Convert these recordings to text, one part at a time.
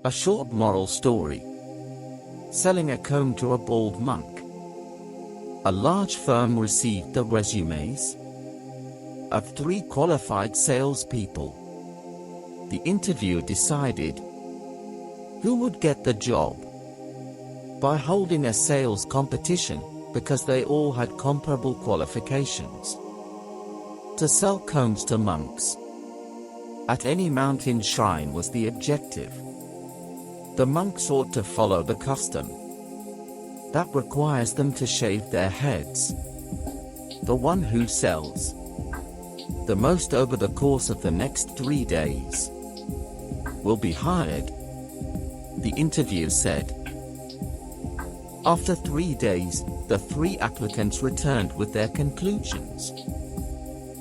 A short moral story. Selling a comb to a bald monk. A large firm received the resumes of 3 qualified salespeople. The interviewer decided who would get the job by holding a sales competition because they all had comparable qualifications. To sell combs to monks at any mountain shrine was the objective. The monks ought to follow the custom that requires them to shave their heads. The one who sells the most over the course of the next 3 days will be hired, the interview said. After 3 days, the 3 applicants returned with their conclusions.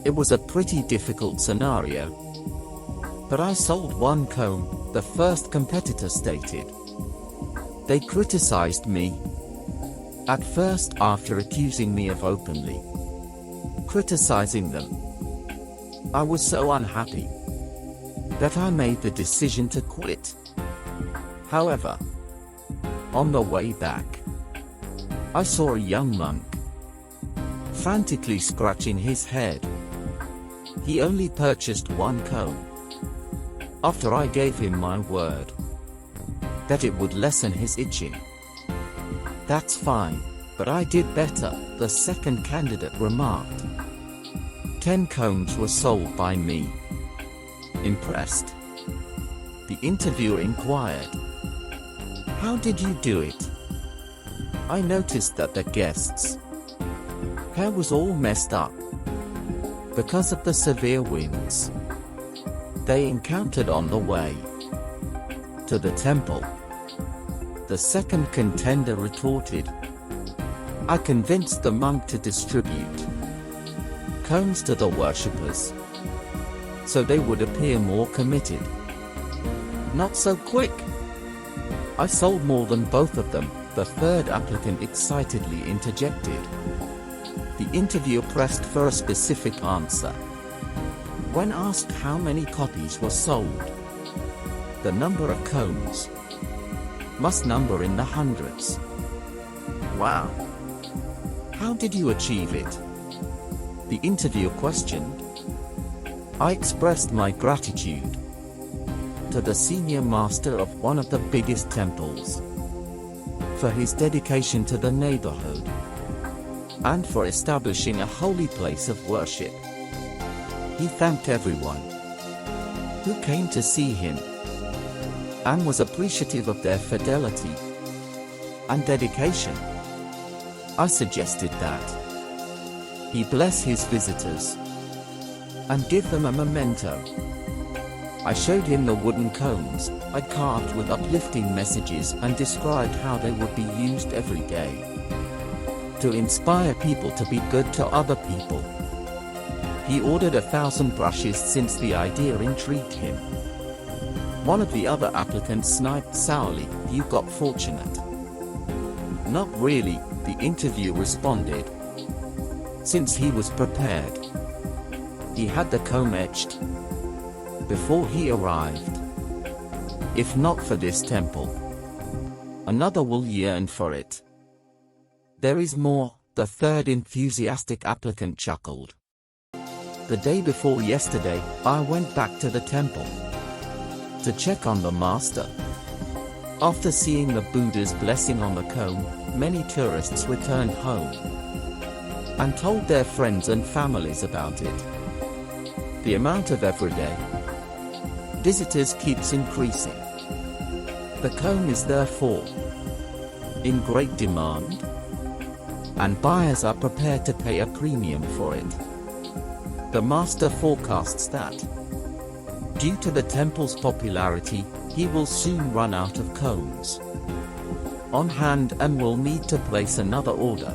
It was a pretty difficult scenario. But I sold 1 comb, the first competitor stated. They criticized me at first after accusing me of openly criticizing them. I was so unhappy that I made the decision to quit. However, on the way back, I saw a young monk frantically scratching his head. He only purchased 1 comb. After I gave him my word that it would lessen his itching. That's fine, but I did better, the second candidate remarked. 10 combs were sold by me. Impressed, the interviewer inquired, how did you do it? I noticed that the guests' hair was all messed up because of the severe winds they encountered on the way to the temple. The second contender retorted, I convinced the monk to distribute combs to the worshippers so they would appear more committed. Not so quick. I sold more than both of them, the third applicant excitedly interjected. The interviewer pressed for a specific answer. When asked how many copies were sold, the number of combs must number in the hundreds. Wow! How did you achieve it? The interviewer questioned. I expressed my gratitude to the senior master of one of the biggest temples for his dedication to the neighborhood and for establishing a holy place of worship. He thanked everyone who came to see him and was appreciative of their fidelity and dedication. I suggested that he bless his visitors and give them a memento. I showed him the wooden combs I'd carved with uplifting messages and described how they would be used every day to inspire people to be good to other people. He ordered 1,000 brushes since the idea intrigued him. One of the other applicants sniped sourly, you got fortunate. Not really, the interview responded. Since he was prepared. He had the comb etched before he arrived. If not for this temple, another will yearn for it. There is more, the third enthusiastic applicant chuckled. The day before yesterday, I went back to the temple to check on the master. After seeing the Buddha's blessing on the comb, many tourists returned home and told their friends and families about it. The amount of everyday visitors keeps increasing. The comb is therefore in great demand, and buyers are prepared to pay a premium for it. The master forecasts that, due to the temple's popularity, he will soon run out of combs on hand and will need to place another order.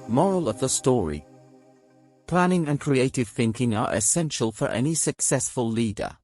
Moral of the story: planning and creative thinking are essential for any successful leader.